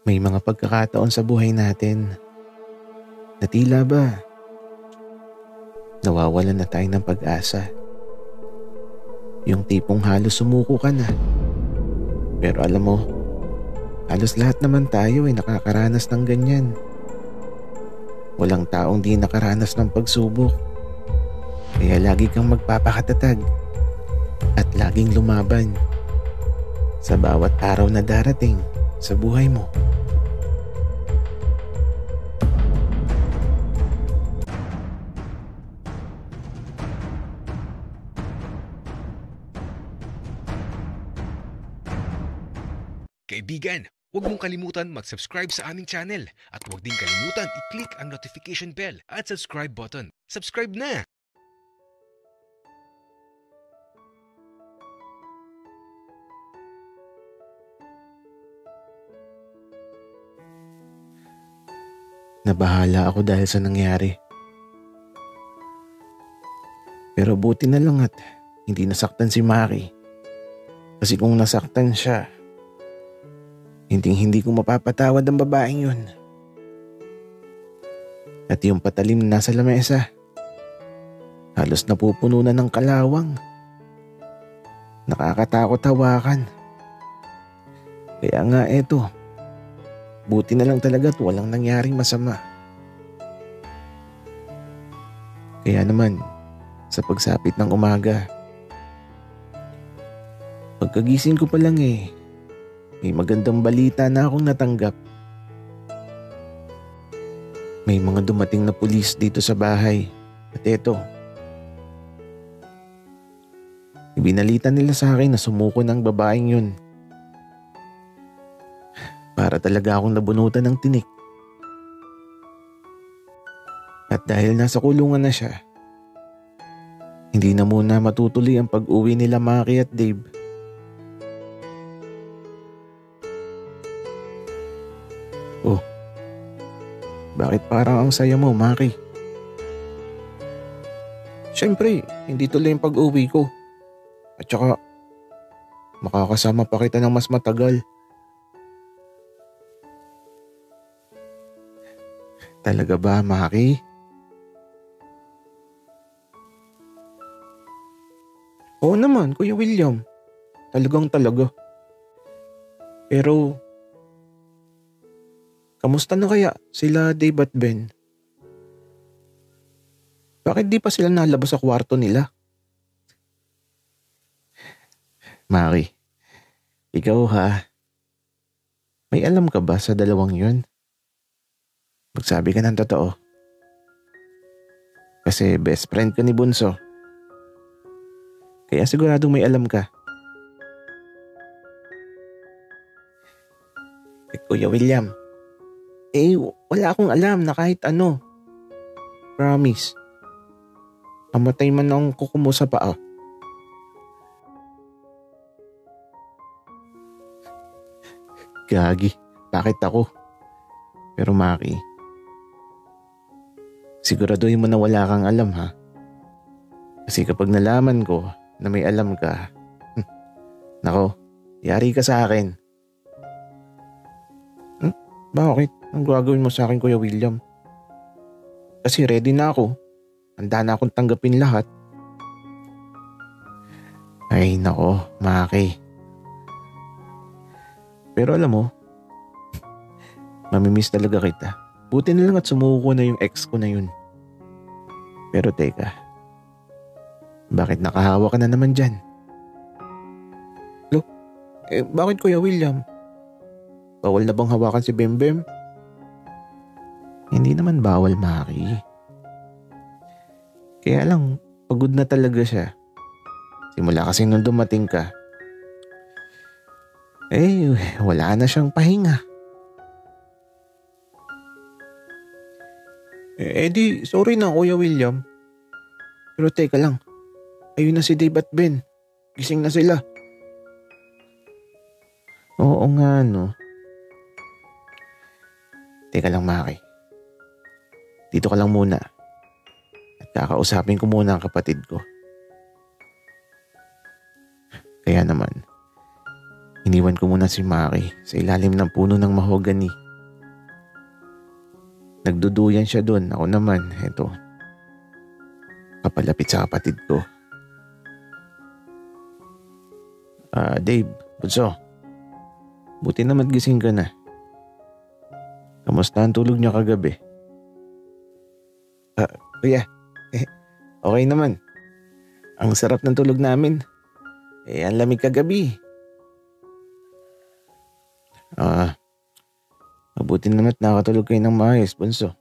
May mga pagkakataon sa buhay natin na tila ba nawawalan na tayo ng pag-asa. Yung tipong halos sumuko ka na. Pero alam mo, halos lahat naman tayo ay nakakaranas ng ganyan. Walang taong di nakaranas ng pagsubok. Kaya lagi kang magpapakatatag at laging lumaban sa bawat araw na darating sa buhay mo. Kaibigan, huwag mong kalimutan mag-subscribe sa aming channel at huwag din kalimutan i-click ang notification bell at subscribe button. Subscribe na! Nabahala ako dahil sa nangyari. Pero buti na lang at hindi nasaktan si Maki. Kasi kung nasaktan siya, hindi ko mapapatawad ang babaeng yun. At yung patalim na nasa lamesa, halos napupuno na ng kalawang. Nakakatakot hawakan. Kaya nga eto, buti na lang talaga at walang nangyaring masama. Kaya naman, sa pagsapit ng umaga, pagkagising ko pa lang may magandang balita na akong natanggap. May mga dumating na pulis dito sa bahay. At eto, ibinalita nila sa akin na sumuko ng babaeng yun. Para talaga akong nabunutan ng tinik. At dahil nasa kulungan na siya, hindi na muna matutuloy ang pag-uwi nila Maki at Dave. Oh, bakit parang ang saya mo, Maki? Siyempre, hindi tuloy yung pag-uwi ko. At saka, makakasama pa kita ng mas matagal. Talaga ba, Maki? Oo naman, Kuya William. Talagang talaga. Pero, kamusta na kaya sila Dave at Ben? Bakit di pa sila nalabas sa kwarto nila? Maki, ikaw ha? May alam ka ba sa dalawang yun? Magsabi ka ng totoo. Kasi best friend ka ni Bunso. Kaya siguradong may alam ka. Kuya William, wala akong alam na kahit ano. Promise. Amatay man ang kuko mo sa paa. Gagi, bakit ako? Pero Maki, siguraduhin mo na wala kang alam ha. Kasi kapag nalaman ko na may alam ka, nako, yari ka sa akin. Bakit? Ang gagawin mo sa akin, Kuya William? Kasi ready na ako. Handa na akong tanggapin lahat. Ay nako, Maki. Pero alam mo, mamimiss talaga kita. Buti na lang at sumuko na yung ex ko na yun. Pero teka, bakit nakahawa ka na naman dyan? Lo, bakit Kuya William? Bawal na bang hawakan si Bembem? Hindi naman bawal, Maki. Kaya lang, pagod na talaga siya. Simula kasi nung dumating ka, wala na siyang pahinga. Di, sorry na Kuya William. Pero teka lang, ayun na si Dave at Ben. Gising na sila. Oo nga no. Teka lang Maki. Dito ka lang muna. At kakausapin ko muna ang kapatid ko. Kaya naman, Iniwan ko muna si Maki sa ilalim ng puno ng mahogany. Nagduduyan siya doon. Ako naman, eto, papalapit sa kapatid ko. Dave, bunso. Buti naman gising ka na. Kamusta ang tulog niyo kagabi? Kuya, okay naman. Ang sarap ng tulog namin. Ang lamig kagabi. Mabuti naman at nakatulog kayo ng maayos, bunso.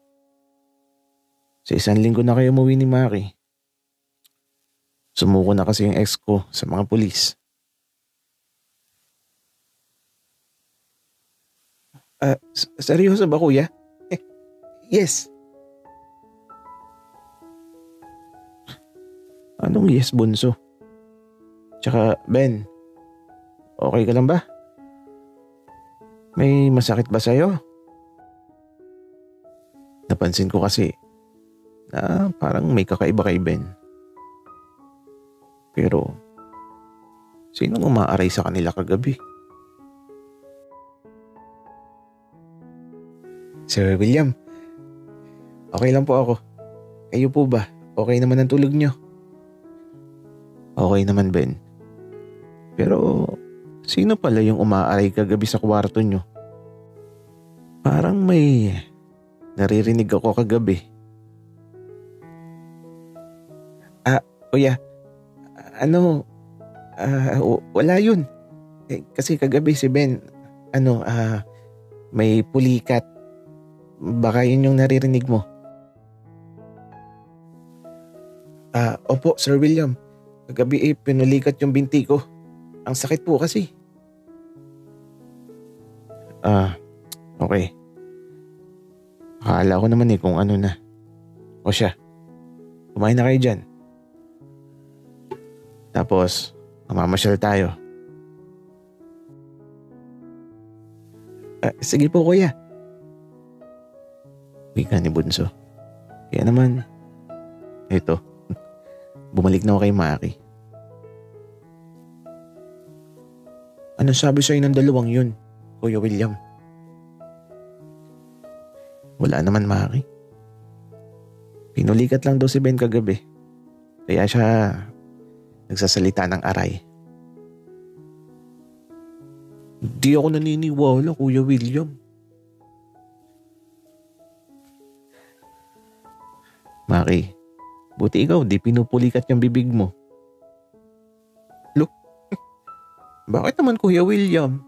Sa 1 linggo na kayo umuwi ni Maki. Sumuko na kasi yung ex ko sa mga pulis. Seryoso ba, kuya? Yes. Anong yes, bunso? Tsaka, Ben, okay ka lang ba? May masakit ba sa'yo? Napansin ko kasi na parang may kakaiba kay Ben. Pero, sinong umaaray sa kanila kagabi? Sir William, okay lang po ako. Kayo po ba? Okay naman ang tulog nyo? Okay naman, Ben. Pero, sino pala yung umaaray kagabi sa kwarto nyo? Parang may naririnig ako kagabi. Kuya, wala yun. Kasi kagabi si Ben, may pulikat. Baka yun yung naririnig mo. Opo, Sir William. Kagabi pinulikat yung binti ko. Ang sakit po kasi. Okay. Akala ko naman kung ano na. O siya, kumain na kayo dyan. Tapos, mamamasyal tayo. Sige po, kuya. Wika ni Bunso. Kaya naman, eto, bumalik na ako kay Maki. Ano sabi sa'yo ng dalawang yun, Kuya William? Wala naman, Maki. Pinulikat lang daw si Ben kagabi. Kaya siya nagsasalita ng aray. Hindi ako naniniwala, Kuya William. Maki, buti ikaw di pinupulikat yung bibig mo. Look, bakit naman, Kuya William?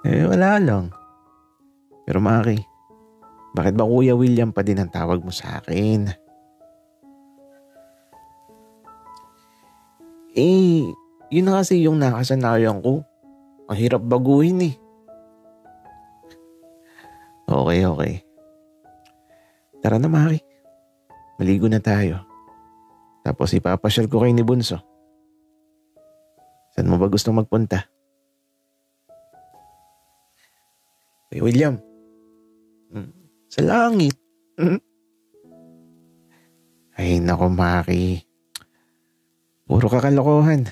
Wala lang. Pero Maki, bakit ba Kuya William pa din ang tawag mo sa akin? Yun na kasi yung nakasanayan ko. Ang hirap baguhin . Okay. Tara na, Maki. Maligo na tayo. Tapos ipapasyal ko kayo ni Bunso. Saan mo ba gustong magpunta? Kuya William. Sa langit. Ay nako, Maki. Puro kakalokohan.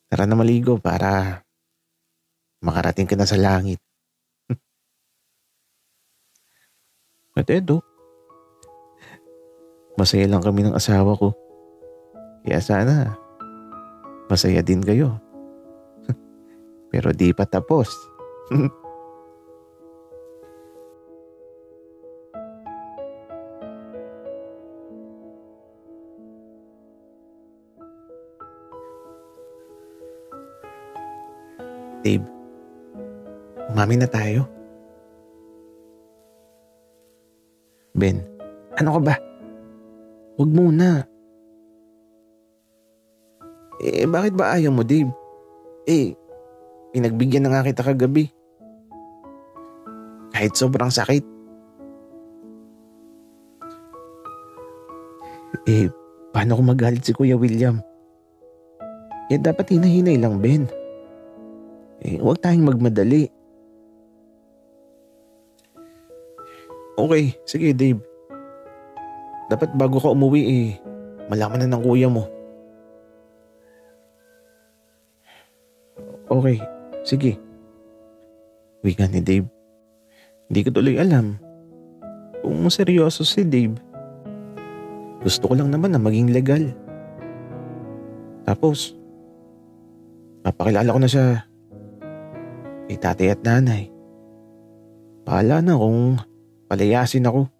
Tara na maligo para makarating ka na sa langit. At eto, masaya lang kami ng asawa ko. Kaya sana, masaya din kayo. Pero di pa tapos. Dave, umami na tayo. Ben, ano ka ba? Huwag muna. Bakit ba ayaw mo, Dave? Pinagbigyan na nga kita kagabi. Kahit sobrang sakit. Paano kung magalit si Kuya William? Dapat hinahinay lang, Ben. Huwag tayong magmadali. Okay, sige Dave. Dapat bago ka umuwi malaman na ng kuya mo. Okay, sige. Wika ni Dave. Hindi ko tuloy alam kung seryoso si Dave. Gusto ko lang naman na maging legal. Tapos, papakilala ko na siya kay tatay at nanay. Bahala na kung palayasin ako.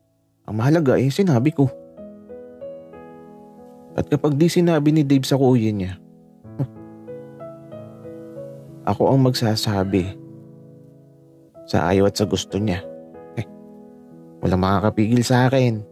Ang mahalaga sinabi ko. At kapag di sinabi ni Dave sa kuya niya, ako ang magsasabi sa ayaw at sa gusto niya. Walang makakapigil sa akin.